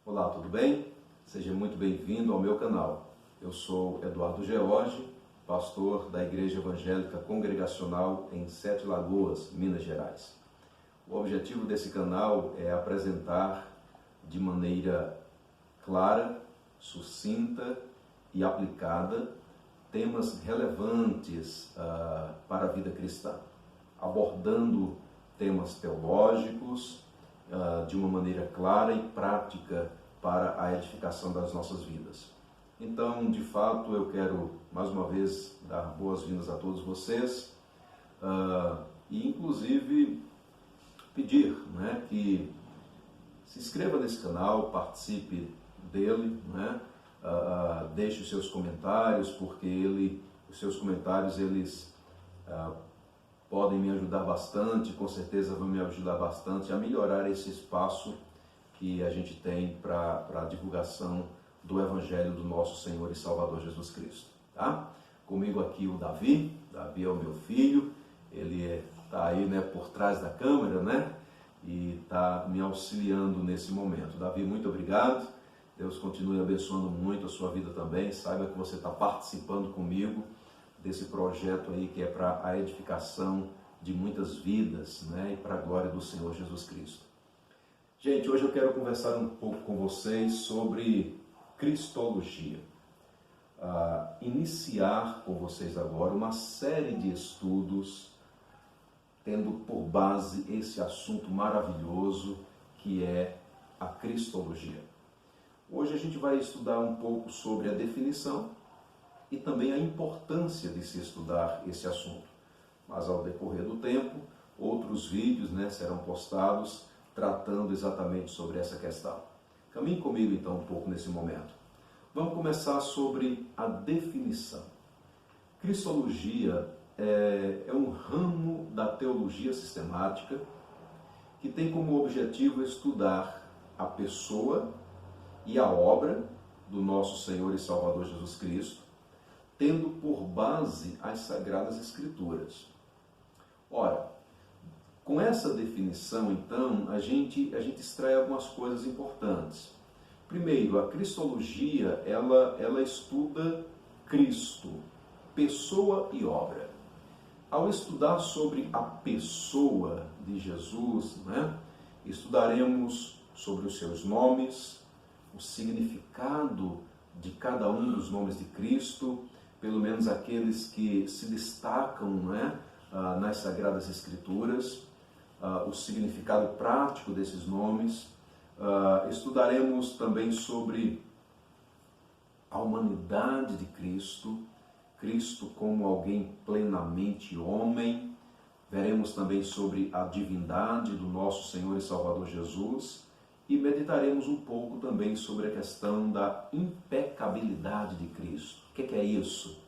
Olá, tudo bem? Seja muito bem-vindo ao meu canal. Eu sou Eduardo George, pastor da Igreja Evangélica Congregacional em Sete Lagoas, Minas Gerais. O objetivo desse canal é apresentar de maneira clara, sucinta e aplicada temas relevantes para a vida cristã, abordando temas teológicos de uma maneira clara e prática para a edificação das nossas vidas. Então, de fato, eu quero mais uma vez dar boas-vindas a todos vocês e, inclusive, pedir que se inscreva nesse canal, participe dele, deixe os seus comentários, porque os seus comentários eles podem me ajudar bastante, com certeza vão me ajudar bastante a melhorar esse espaço que a gente tem para a divulgação do Evangelho do nosso Senhor e Salvador Jesus Cristo. Tá? Comigo aqui o Davi é o meu filho, ele está aí por trás da câmera, e está me auxiliando nesse momento. Davi, muito obrigado, Deus continue abençoando muito a sua vida também, saiba que você está participando comigo desse projeto aí que é para a edificação de muitas vidas, e para a glória do Senhor Jesus Cristo. Gente, hoje eu quero conversar um pouco com vocês sobre Cristologia. Iniciar com vocês agora uma série de estudos tendo por base esse assunto maravilhoso que é a Cristologia. Hoje a gente vai estudar um pouco sobre a definição e também a importância de se estudar esse assunto. Mas ao decorrer do tempo, outros vídeos serão postados tratando exatamente sobre essa questão. Caminhe comigo então um pouco nesse momento. Vamos começar sobre a definição. Cristologia é um ramo da teologia sistemática que tem como objetivo estudar a pessoa e a obra do nosso Senhor e Salvador Jesus Cristo, tendo por base as Sagradas Escrituras. Ora, com essa definição, então, a gente extrai algumas coisas importantes. Primeiro, a Cristologia, ela estuda Cristo, pessoa e obra. Ao estudar sobre a pessoa de Jesus, estudaremos sobre os seus nomes, o significado de cada um dos nomes de Cristo, pelo menos aqueles que se destacam nas Sagradas Escrituras, o significado prático desses nomes. Estudaremos também sobre a humanidade de Cristo, Cristo como alguém plenamente homem. Veremos também sobre a divindade do nosso Senhor e Salvador Jesus e meditaremos um pouco também sobre a questão da impecabilidade de Cristo. O que é isso?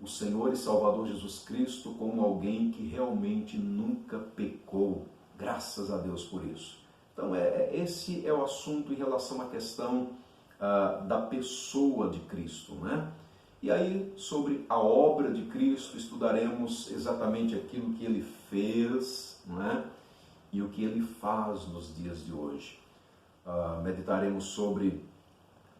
O Senhor e Salvador Jesus Cristo como alguém que realmente nunca pecou, graças a Deus por isso. Então esse é o assunto em relação à questão da pessoa de Cristo, E aí sobre a obra de Cristo estudaremos exatamente aquilo que Ele fez, E o que Ele faz nos dias de hoje. Meditaremos sobre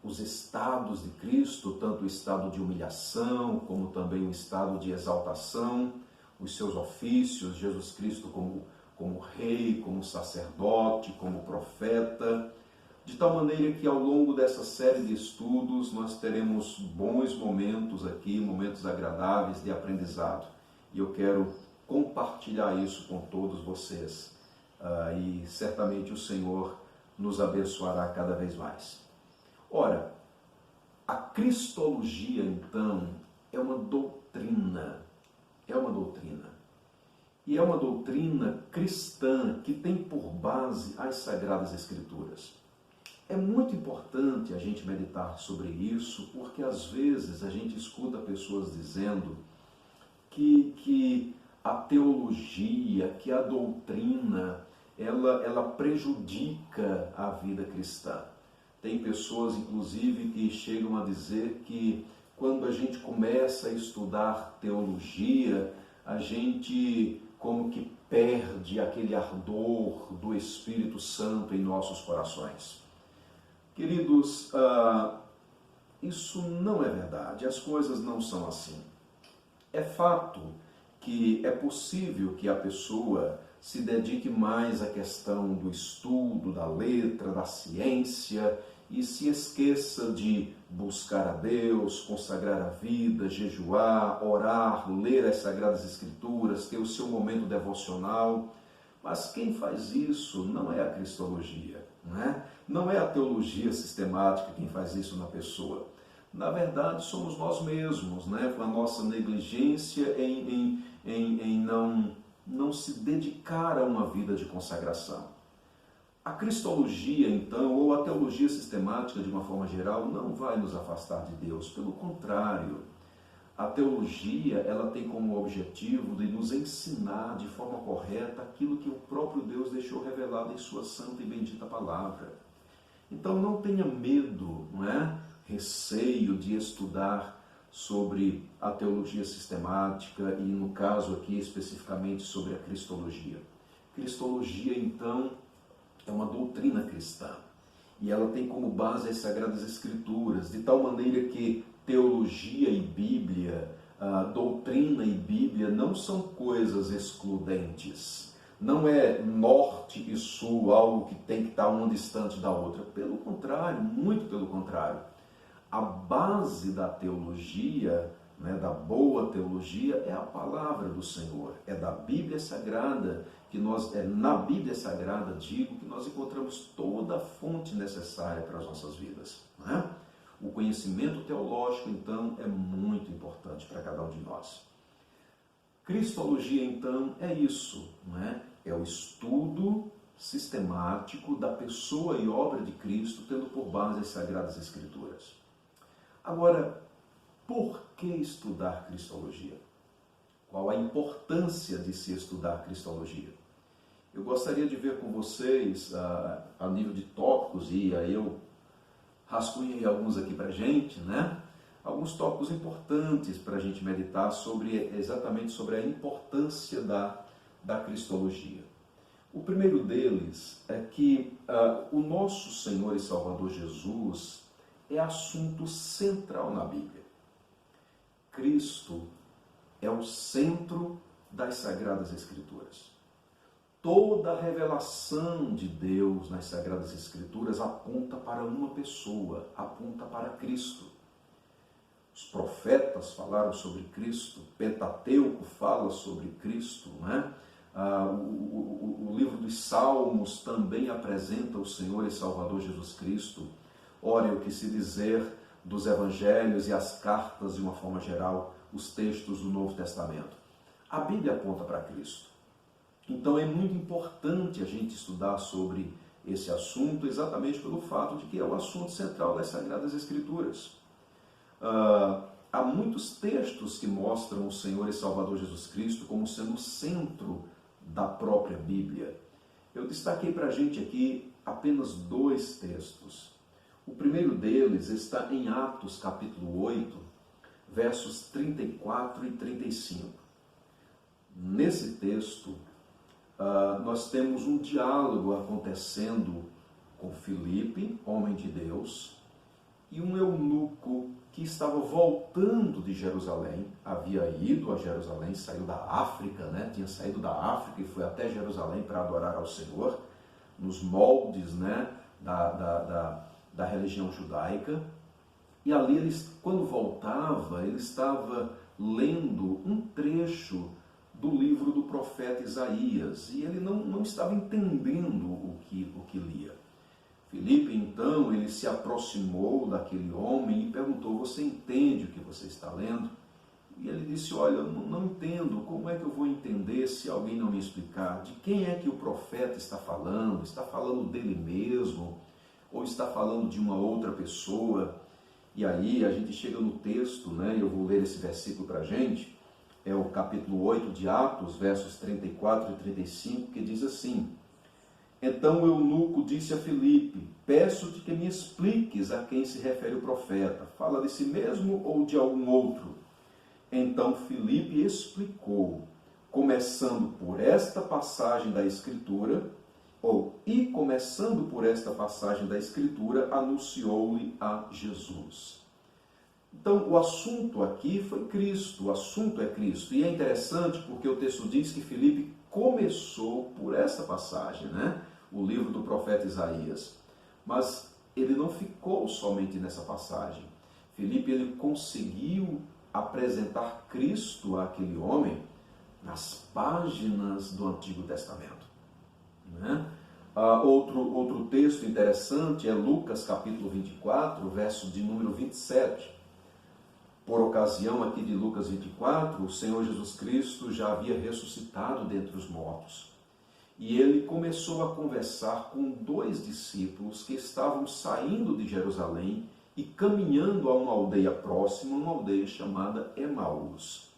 os estados de Cristo, tanto o estado de humilhação, como também o estado de exaltação, os seus ofícios, Jesus Cristo como rei, como sacerdote, como profeta, de tal maneira que ao longo dessa série de estudos nós teremos bons momentos aqui, momentos agradáveis de aprendizado. E eu quero compartilhar isso com todos vocês. E certamente o Senhor nos abençoará cada vez mais. Ora, a Cristologia, então, é uma doutrina. E é uma doutrina cristã que tem por base as Sagradas Escrituras. É muito importante a gente meditar sobre isso, porque às vezes a gente escuta pessoas dizendo que a teologia, que a doutrina, ela prejudica a vida cristã. Tem pessoas, inclusive, que chegam a dizer que quando a gente começa a estudar teologia, a gente como que perde aquele ardor do Espírito Santo em nossos corações. Queridos, isso não é verdade, as coisas não são assim. É fato que é possível que a pessoa se dedique mais à questão do estudo, da letra, da ciência e se esqueça de buscar a Deus, consagrar a vida, jejuar, orar, ler as Sagradas Escrituras, ter o seu momento devocional. Mas quem faz isso não é a cristologia, né? Não é a teologia sistemática quem faz isso na pessoa. Na verdade, somos nós mesmos, né? Com a nossa negligência em não se dedicar a uma vida de consagração. A cristologia, então, ou a teologia sistemática, de uma forma geral, não vai nos afastar de Deus. Pelo contrário, a teologia ela tem como objetivo de nos ensinar de forma correta aquilo que o próprio Deus deixou revelado em sua santa e bendita palavra. Então não tenha medo, não é? Receio de estudar sobre a teologia sistemática e, no caso aqui, especificamente sobre a cristologia. Cristologia, então, é uma doutrina cristã e ela tem como base as Sagradas Escrituras, de tal maneira que teologia e Bíblia, doutrina e Bíblia não são coisas excludentes. Não é norte e sul, algo que tem que estar uma distante da outra. Pelo contrário, muito pelo contrário. A base da teologia, né, da boa teologia, é a palavra do Senhor. É da Bíblia Sagrada, na Bíblia Sagrada, digo, que nós encontramos toda a fonte necessária para as nossas vidas. Né? O conhecimento teológico, então, é muito importante para cada um de nós. Cristologia, então, é isso, não é? É o estudo sistemático da pessoa e obra de Cristo, tendo por base as Sagradas Escrituras. Agora, por que estudar Cristologia? Qual a importância de se estudar Cristologia? Eu gostaria de ver com vocês, a nível de tópicos, e aí eu rascunhei alguns aqui para a gente, né? Alguns tópicos importantes para a gente meditar exatamente sobre a importância da Cristologia. O primeiro deles é que o nosso Senhor e Salvador Jesus é assunto central na Bíblia. Cristo é o centro das Sagradas Escrituras. Toda a revelação de Deus nas Sagradas Escrituras aponta para uma pessoa, aponta para Cristo. Os profetas falaram sobre Cristo, o Pentateuco fala sobre Cristo, né? O livro dos Salmos também apresenta o Senhor e Salvador Jesus Cristo. Ora, o que se dizer dos Evangelhos e as cartas, de uma forma geral, os textos do Novo Testamento. A Bíblia aponta para Cristo. Então é muito importante a gente estudar sobre esse assunto, exatamente pelo fato de que é o assunto central das Sagradas Escrituras. Há muitos textos que mostram o Senhor e Salvador Jesus Cristo como sendo o centro da própria Bíblia. Eu destaquei para a gente aqui apenas 2 textos. O primeiro deles está em Atos capítulo 8, versos 34 e 35. Nesse texto, nós temos um diálogo acontecendo com Filipe, homem de Deus, e um eunuco que estava voltando de Jerusalém, havia ido a Jerusalém, saiu da África, né? Tinha saído da África e foi até Jerusalém para adorar ao Senhor, nos moldes, né, da religião judaica. E ali, quando voltava, ele estava lendo um trecho do livro do profeta Isaías, e ele não estava entendendo o que lia. Filipe, então, ele se aproximou daquele homem e perguntou: você entende o que você está lendo? E ele disse: olha, eu não entendo, como é que eu vou entender se alguém não me explicar? De quem é que o profeta está falando? Está falando dele mesmo? Ou está falando de uma outra pessoa? E aí a gente chega no texto, né? Eu vou ler esse versículo para a gente, é o capítulo 8 de Atos, versos 34 e 35, que diz assim: então o eunuco disse a Filipe: peço-te que me expliques a quem se refere o profeta. Fala de si mesmo ou de algum outro? Então Filipe explicou, começando por esta passagem da Escritura, E começando por esta passagem da Escritura, anunciou-lhe a Jesus. Então, o assunto aqui foi Cristo, o assunto é Cristo. E é interessante porque o texto diz que Filipe começou por essa passagem, né? O livro do profeta Isaías. Mas ele não ficou somente nessa passagem. Filipe, ele conseguiu apresentar Cristo àquele homem nas páginas do Antigo Testamento, né? Outro texto interessante é Lucas capítulo 24, verso de número 27. Por ocasião aqui de Lucas 24, o Senhor Jesus Cristo já havia ressuscitado dentre os mortos. E ele começou a conversar com 2 discípulos que estavam saindo de Jerusalém e caminhando a uma aldeia próxima, uma aldeia chamada Emaús.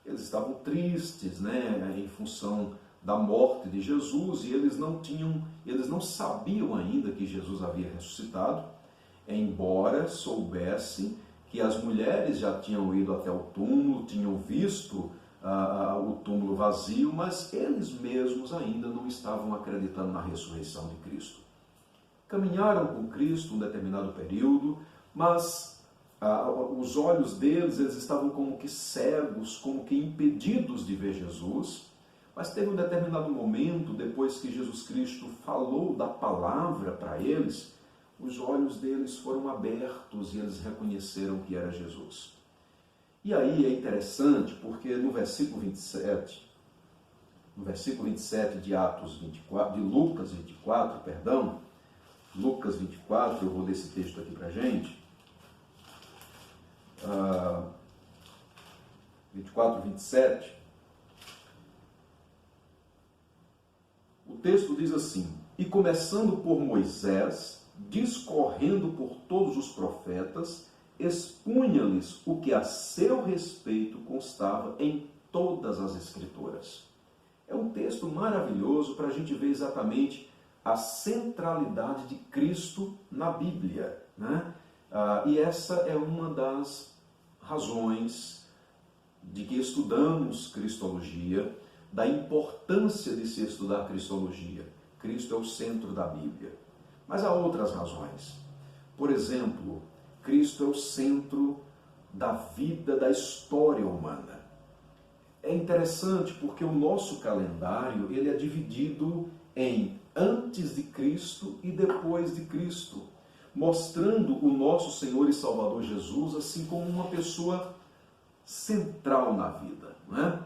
Eles estavam tristes, né, em função da morte de Jesus, e eles não sabiam ainda que Jesus havia ressuscitado, embora soubessem que as mulheres já tinham ido até o túmulo, tinham visto o túmulo vazio, mas eles mesmos ainda não estavam acreditando na ressurreição de Cristo. Caminharam com Cristo um determinado período, mas os olhos deles, eles estavam como que cegos, como que impedidos de ver Jesus. Mas teve um determinado momento, depois que Jesus Cristo falou da palavra para eles, os olhos deles foram abertos e eles reconheceram que era Jesus. E aí é interessante porque no versículo 27 de Atos 24, de Lucas 24, Lucas 24, eu vou ler esse texto aqui para a gente, 24, 27, o texto diz assim: e começando por Moisés, discorrendo por todos os profetas, expunha-lhes o que a seu respeito constava em todas as Escrituras. É um texto maravilhoso para a gente ver exatamente a centralidade de Cristo na Bíblia, né? E essa é uma das razões de que estudamos Cristologia, da importância de se estudar Cristologia. Cristo é o centro da Bíblia. Mas há outras razões. Por exemplo, Cristo é o centro da vida, da história humana. É interessante porque o nosso calendário ele é dividido em antes de Cristo e depois de Cristo, mostrando o nosso Senhor e Salvador Jesus assim como uma pessoa central na vida, não é?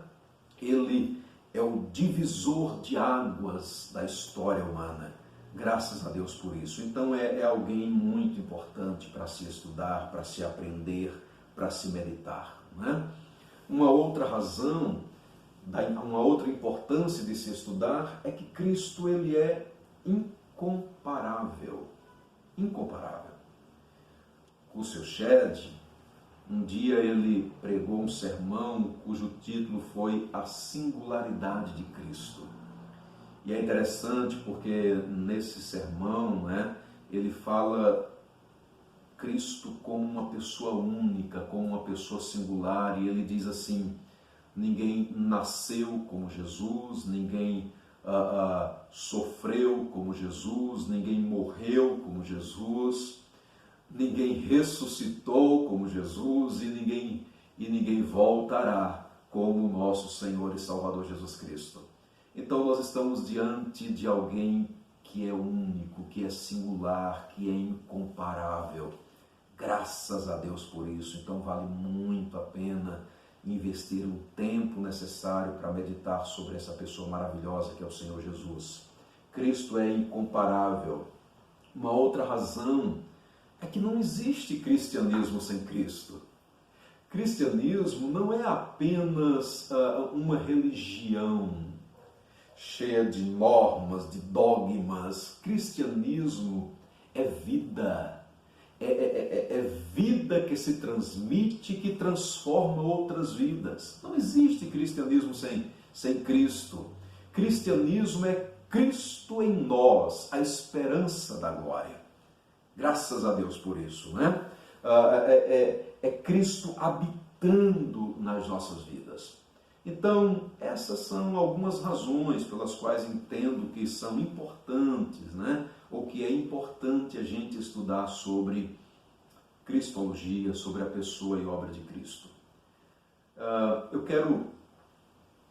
Ele é o divisor de águas da história humana. Graças a Deus por isso. Então é alguém muito importante para se estudar, para se aprender, para se meditar, né? Uma outra razão, uma outra importância de se estudar é que Cristo ele é incomparável. Incomparável. Russell Shedd, um dia ele pregou um sermão cujo título foi A Singularidade de Cristo. E é interessante porque nesse sermão, né, ele fala Cristo como uma pessoa única, como uma pessoa singular, e ele diz assim: ninguém nasceu como Jesus, ninguém sofreu como Jesus, ninguém morreu como Jesus, ninguém ressuscitou como Jesus e ninguém voltará como nosso Senhor e Salvador Jesus Cristo. Então nós estamos diante de alguém que é único, que é singular, que é incomparável. Graças a Deus por isso. Então vale muito a pena investir o tempo necessário para meditar sobre essa pessoa maravilhosa que é o Senhor Jesus. Cristo é incomparável. Uma outra razão é que não existe cristianismo sem Cristo. Cristianismo não é apenas uma religião cheia de normas, de dogmas. Cristianismo é vida. É vida que se transmite, que transforma outras vidas. Não existe cristianismo sem Cristo. Cristianismo é Cristo em nós, a esperança da glória. Graças a Deus por isso, né? É Cristo habitando nas nossas vidas. Então, essas são algumas razões pelas quais entendo que são importantes, né? Ou que é importante a gente estudar sobre cristologia, sobre a pessoa e obra de Cristo. Eu quero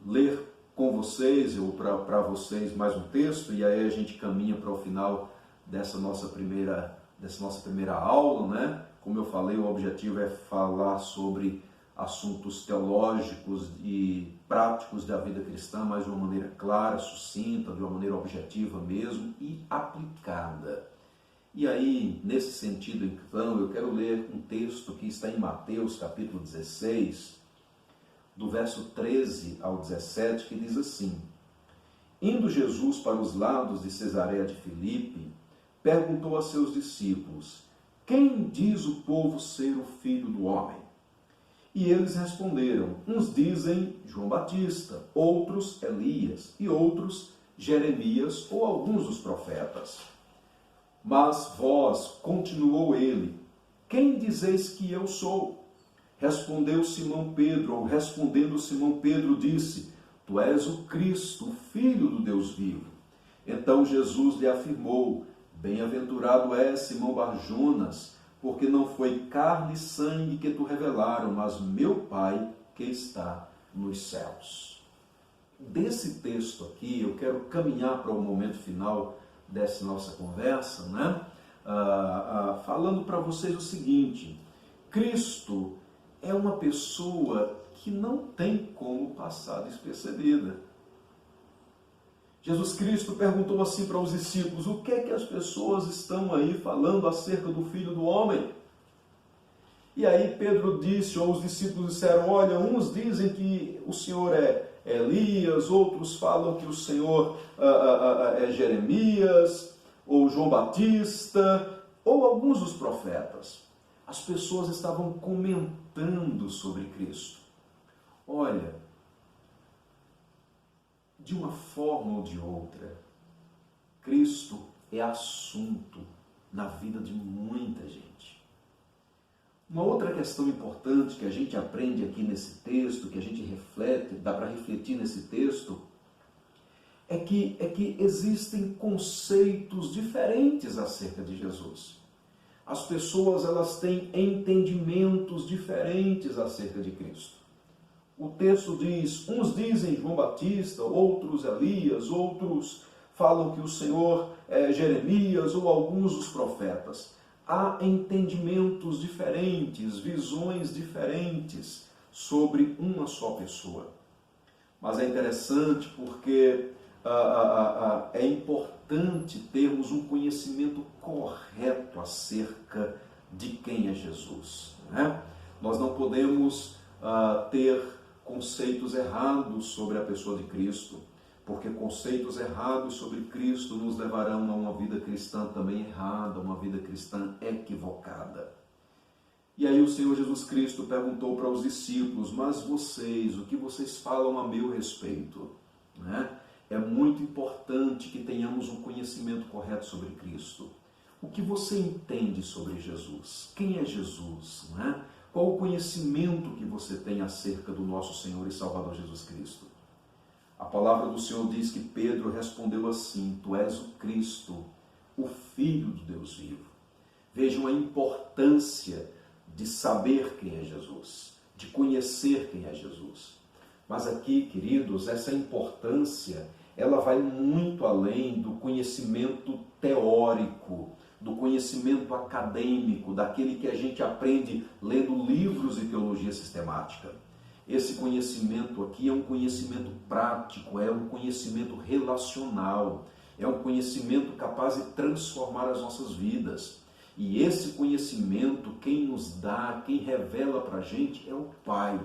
ler com vocês, ou para vocês, mais um texto, e aí a gente caminha para o final dessa nossa primeira aula, né? Como eu falei, o objetivo é falar sobre assuntos teológicos e práticos da vida cristã, mas de uma maneira clara, sucinta, de uma maneira objetiva mesmo e aplicada. E aí, nesse sentido, então, eu quero ler um texto que está em Mateus, capítulo 16, do verso 13 ao 17, que diz assim: Indo Jesus para os lados de Cesareia de Filipe, perguntou a seus discípulos: Quem diz o povo ser o Filho do Homem? E eles responderam: uns dizem João Batista, outros Elias e outros Jeremias ou alguns dos profetas. Mas vós, continuou ele, quem dizeis que eu sou? Respondeu Simão Pedro, ou respondendo Simão Pedro disse: Tu és o Cristo, o Filho do Deus vivo. Então Jesus lhe afirmou: Bem-aventurado és, Simão Barjonas, porque não foi carne e sangue que tu revelaram, mas meu Pai que está nos céus. Desse texto aqui, eu quero caminhar para o momento final dessa nossa conversa, né? Falando para vocês o seguinte: Cristo é uma pessoa que não tem como passar despercebida. Jesus Cristo perguntou assim para os discípulos: o que é que as pessoas estão aí falando acerca do Filho do Homem? E aí Pedro disse, ou os discípulos disseram: olha, uns dizem que o Senhor é Elias, outros falam que o Senhor é Jeremias, ou João Batista, ou alguns dos profetas. As pessoas estavam comentando sobre Cristo. Olha, de uma forma ou de outra, Cristo é assunto na vida de muita gente. Uma outra questão importante que a gente aprende aqui nesse texto, que a gente reflete, dá para refletir nesse texto, é que existem conceitos diferentes acerca de Jesus. As pessoas, elas têm entendimentos diferentes acerca de Cristo. O texto diz, uns dizem João Batista, outros Elias, outros falam que o Senhor é Jeremias ou alguns dos profetas. Há entendimentos diferentes, visões diferentes sobre uma só pessoa. Mas é interessante porque é importante termos um conhecimento correto acerca de quem é Jesus, né? Nós não podemos ter conceitos errados sobre a pessoa de Cristo, porque conceitos errados sobre Cristo nos levarão a uma vida cristã também errada, uma vida cristã equivocada. E aí o Senhor Jesus Cristo perguntou para os discípulos: mas vocês, o que vocês falam a meu respeito? Né? É muito importante que tenhamos um conhecimento correto sobre Cristo. O que você entende sobre Jesus? Quem é Jesus? Né? Qual o conhecimento que você tem acerca do nosso Senhor e Salvador Jesus Cristo? A palavra do Senhor diz que Pedro respondeu assim: Tu és o Cristo, o Filho do Deus vivo. Vejam a importância de saber quem é Jesus, de conhecer quem é Jesus. Mas aqui, queridos, essa importância, ela vai muito além do conhecimento teórico, do conhecimento acadêmico, daquele que a gente aprende lendo livros de teologia sistemática. Esse conhecimento aqui é um conhecimento prático, é um conhecimento relacional, é um conhecimento capaz de transformar as nossas vidas. E esse conhecimento, quem nos dá, quem revela para a gente é o Pai.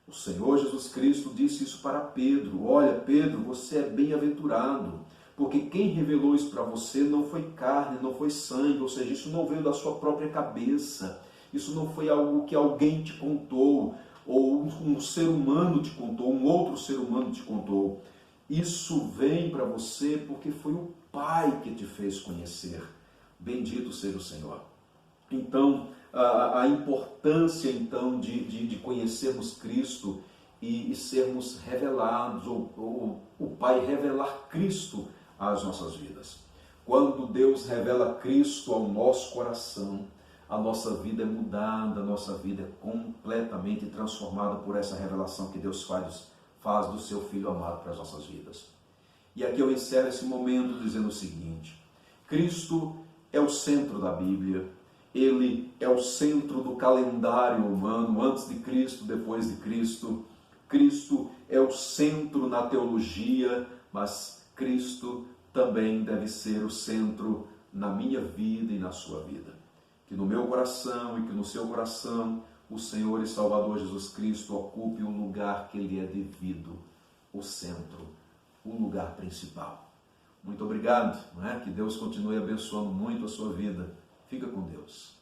O Senhor Jesus Cristo disse isso para Pedro: olha, Pedro, você é bem-aventurado, porque quem revelou isso para você não foi carne, não foi sangue, ou seja, isso não veio da sua própria cabeça, isso não foi algo que alguém te contou, ou um ser humano te contou, um outro ser humano te contou. Isso vem para você porque foi o Pai que te fez conhecer. Bendito seja o Senhor. Então, a importância então de conhecermos Cristo e sermos revelados, ou o Pai revelar Cristo às nossas vidas. Quando Deus revela Cristo ao nosso coração, a nossa vida é mudada, a nossa vida é completamente transformada por essa revelação que Deus faz do seu Filho amado para as nossas vidas. E aqui eu encerro esse momento dizendo o seguinte: Cristo é o centro da Bíblia, Ele é o centro do calendário humano, antes de Cristo, depois de Cristo. Cristo é o centro na teologia, mas Cristo também deve ser o centro na minha vida e na sua vida. Que no meu coração e que no seu coração, o Senhor e Salvador Jesus Cristo ocupe o lugar que lhe é devido, o centro, o lugar principal. Muito obrigado, não é? Que Deus continue abençoando muito a sua vida. Fica com Deus.